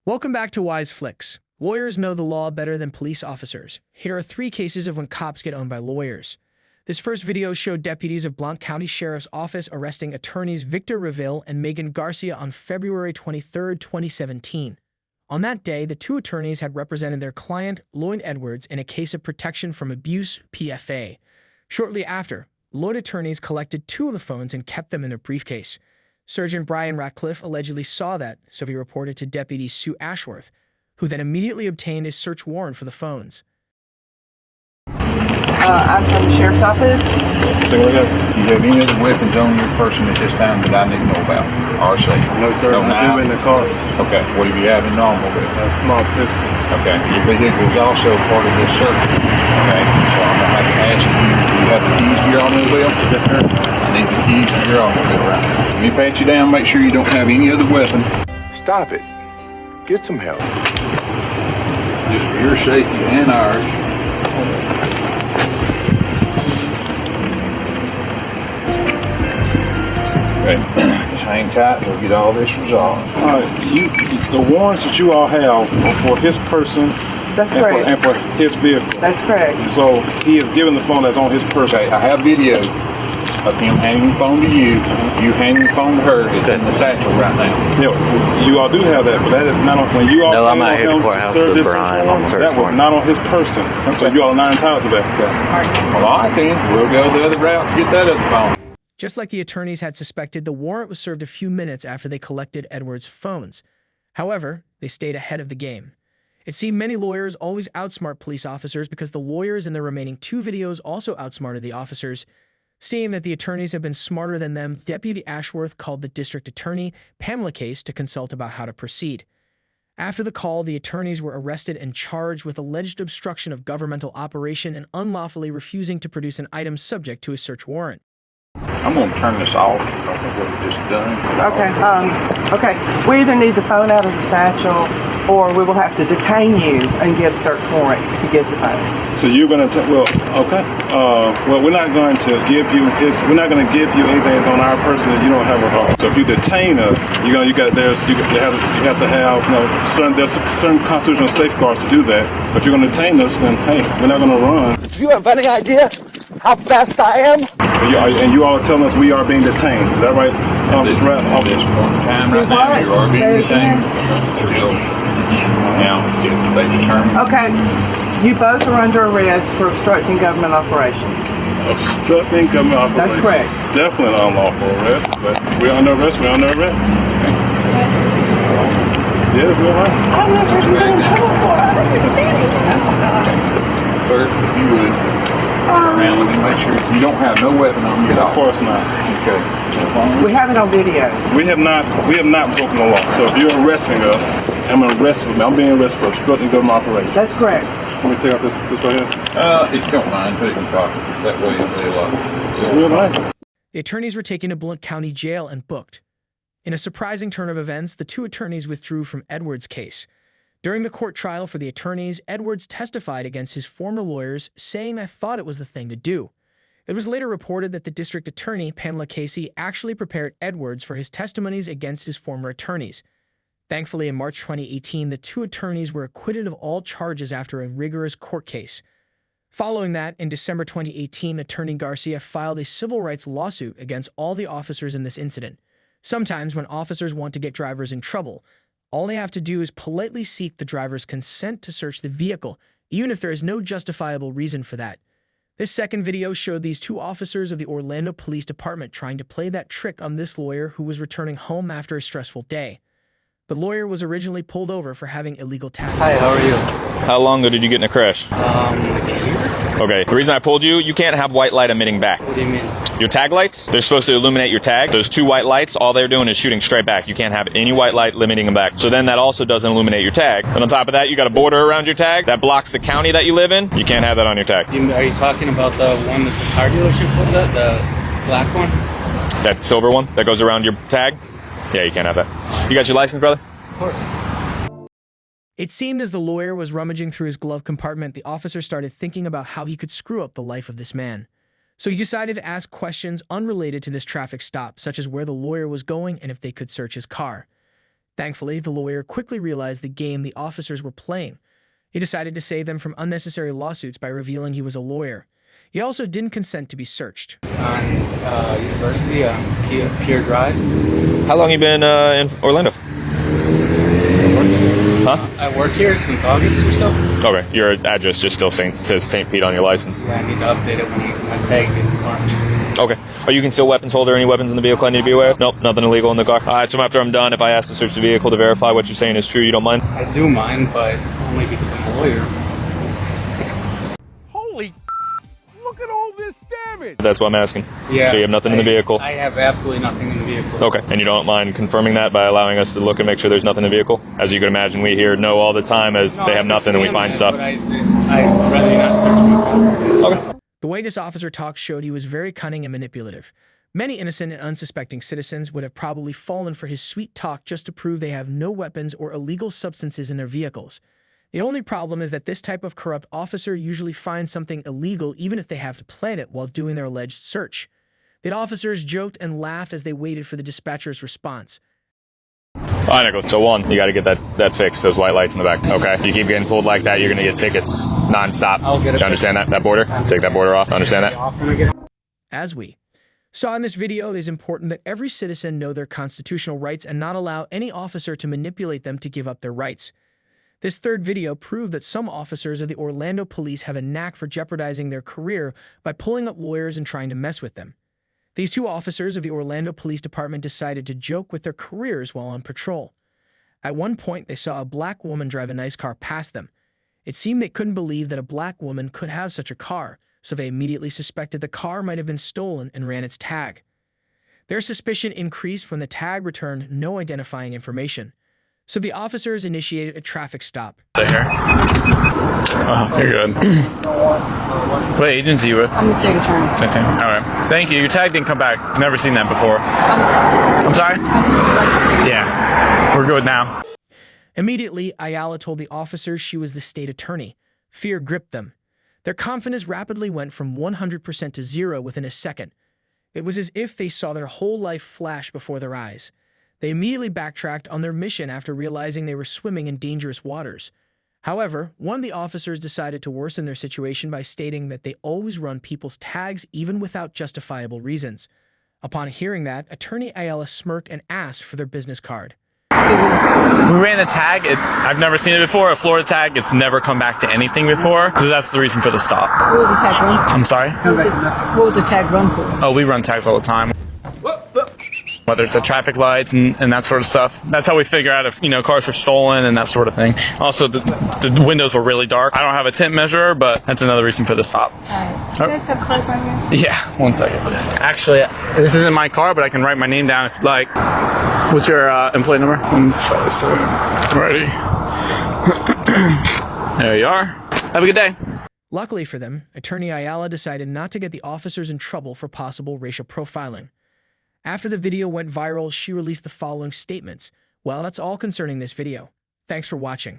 Welcome back to Wize Flicks. Lawyers know the law better than police officers. Here are 3 cases of when cops get owned by lawyers. This first video showed deputies of Blount County Sheriff's Office arresting attorneys Victor Prevails and Megan Garcia on February 23, 2017. On that day, the 2 attorneys had represented their client, Lloyd Edwards, in a case of protection from abuse (PFA). Shortly after, Lloyd attorneys collected 2 of the phones and kept them in their briefcase. Surgeon Brian Ratcliffe allegedly saw that, so he reported to Deputy Sue Ashworth, who then immediately obtained a search warrant for the phones. I'm from the Sheriff's Office. Do you have any other weapons on your person at this time that I need to know about? Or safe? No, sir. No, I do in the car. Okay. What do you have in the automobile? A small pistol. Okay. Your vehicle is also part of this search. Okay. So I'm going to have to ask you, do you have the keys to your automobile? Yes, sir. I need the keys to your automobile right now. Let me pat you down, make sure you don't have any other weapon. Stop it. Get some help. Just for your safety and ours. Okay. Just hang tight, we'll get all this resolved. The warrants that you all have are for his person. That's correct. And for his vehicle. That's correct. So he is given the phone that's on his person. Okay, I have video of him handing the phone to you, you handing the phone to her. It's in the satchel right now. Yeah, you all do have that, but that is not on. When you all No, I'm came not on here him for to House serve of this Brian warrant, on search that was warrant. not on his person. So you all are not entitled to that. Well, all right then, we'll go the other route and get that other phone. Just like the attorneys had suspected, the warrant was served a few minutes after they collected Edwards' phones. However, they stayed ahead of the game. It seemed many lawyers always outsmart police officers because the lawyers in the remaining 2 videos also outsmarted the officers. Seeing that the attorneys have been smarter than them, Deputy Ashworth called the district attorney, Pamela Case, to consult about how to proceed. After the call, the attorneys were arrested and charged with alleged obstruction of governmental operation and unlawfully refusing to produce an item subject to a search warrant. I'm going to turn this off. I don't know what we just done. Okay. We either need the phone out of the satchel, or we will have to detain you and get a search warrant to get the phone. So you're going to okay. We're not going to give you anything that's on our person that you don't have a phone. So if you detain us, you have to have certain constitutional safeguards to do that. But you're going to detain us, then hey, we're not going to run. Do you have any idea how fast I am? And you all are telling us we are being detained. Is that right? This point in time right now, you are being detained. Now, they determine. Okay. You both are under arrest for obstructing government operations. Obstructing government operations. That's correct. Definitely an unlawful arrest, but we're under arrest. We're under arrest. Yes, we're right. I'm not sure you're in trouble for Sir, if you would, around, let me make sure you don't have no weapon on you at all. Of course not. Okay. We have it on video. We have not broken the law. So if you're arresting us, I'm being arrested for obstructing government operations. That's correct. Let me take out this right here. If you don't mind, put it in the pocket. That way Real nice. The attorneys were taken to Blount County Jail and booked. In a surprising turn of events, the 2 attorneys withdrew from Edwards' case. During the court trial for the attorneys, Edwards testified against his former lawyers, saying they thought it was the thing to do. It was later reported that the district attorney, Pamela Casey, actually prepared Edwards for his testimonies against his former attorneys. Thankfully, in March 2018, the 2 attorneys were acquitted of all charges after a rigorous court case. Following that, in December 2018, Attorney Garcia filed a civil rights lawsuit against all the officers in this incident. Sometimes, when officers want to get drivers in trouble, all they have to do is politely seek the driver's consent to search the vehicle, even if there is no justifiable reason for that. This second video showed these 2 officers of the Orlando Police Department trying to play that trick on this lawyer who was returning home after a stressful day. The lawyer was originally pulled over for having illegal tags. Hi, how are you? How long ago did you get in a crash? Like a year? Okay, the reason I pulled you can't have white light emitting back. What do you mean? Your tag lights, they're supposed to illuminate your tag. Those 2 white lights, all they're doing is shooting straight back. You can't have any white light limiting them back. So then that also doesn't illuminate your tag. And on top of that, you got a border around your tag that blocks the county that you live in. You can't have that on your tag. Are you talking about the one that the car dealership was at? The black one? That silver one that goes around your tag? Yeah, you can't have that. You got your license, brother? Of course. It seemed as the lawyer was rummaging through his glove compartment, the officer started thinking about how he could screw up the life of this man. So he decided to ask questions unrelated to this traffic stop, such as where the lawyer was going and if they could search his car. Thankfully, the lawyer quickly realized the game the officers were playing. He decided to save them from unnecessary lawsuits by revealing he was a lawyer. He also didn't consent to be searched. On University, Pier Drive. How long you been in Orlando? Huh? I work here since August or so. Okay, your address just still says St. Pete on your license. Yeah, I need to update it when my tag in March. Okay. Are you concealed weapons holder? Any weapons in the vehicle I need to be aware of? Nope, nothing illegal in the car. All right, so after I'm done, if I ask to search the vehicle to verify what you're saying is true, you don't mind? I do mind, but only because I'm a lawyer. Holy look at all this damage! That's what I'm asking. Yeah. So you have nothing in the vehicle? I have absolutely nothing in the vehicle. Okay. And you don't mind confirming that by allowing us to look and make sure there's nothing in the vehicle? As you can imagine, we hear no all the time as they have nothing and we find stuff. But I'd rather not search my car. Okay. The way this officer talked showed he was very cunning and manipulative. Many innocent and unsuspecting citizens would have probably fallen for his sweet talk just to prove they have no weapons or illegal substances in their vehicles. The only problem is that this type of corrupt officer usually finds something illegal even if they have to plant it while doing their alleged search. The officers joked and laughed as they waited for the dispatcher's response. All right, Nicholas. So one, you got to get that fixed, those white lights in the back, okay? If you keep getting pulled like that, you're going to get tickets nonstop. I'll get it. You understand that? That border? Take that border off. Understand that? As we saw in this video, it is important that every citizen know their constitutional rights and not allow any officer to manipulate them to give up their rights. This third video proved that some officers of the Orlando police have a knack for jeopardizing their career by pulling up lawyers and trying to mess with them. These two officers of the Orlando Police Department decided to joke with their careers while on patrol. At one point, they saw a black woman drive a nice car past them. It seemed they couldn't believe that a black woman could have such a car, so they immediately suspected the car might have been stolen and ran its tag. Their suspicion increased when the tag returned no identifying information. So the officers initiated a traffic stop. Stay here. Oh, you're good. What agency you with? I'm the state attorney. Same thing. All right. Thank you. Your tag didn't come back. Never seen that before. I'm sorry? Yeah. We're good now. Immediately, Ayala told the officers she was the state attorney. Fear gripped them. Their confidence rapidly went from 100% to 0 within a second. It was as if they saw their whole life flash before their eyes. They immediately backtracked on their mission after realizing they were swimming in dangerous waters. However, one of the officers decided to worsen their situation by stating that they always run people's tags even without justifiable reasons. Upon hearing that, Attorney Ayala smirked and asked for their business card. We ran the tag. I've never seen it before. A Florida tag. It's never come back to anything before. So that's the reason for the stop. What was the tag run for? I'm sorry? What was the tag run for? Oh, we run tags all the time. Whether it's the traffic lights and that sort of stuff. That's how we figure out if, cars are stolen and that sort of thing. Also, the windows were really dark. I don't have a tint measurer, but that's another reason for the stop. All right. Do you guys have cards on here? Yeah, 1 second, please. Actually, this isn't my car, but I can write my name down if you'd like. What's your employee number? 157. Ready. There you are. Have a good day. Luckily for them, Attorney Ayala decided not to get the officers in trouble for possible racial profiling. After the video went viral, she released the following statements. Well, that's all concerning this video. Thanks for watching.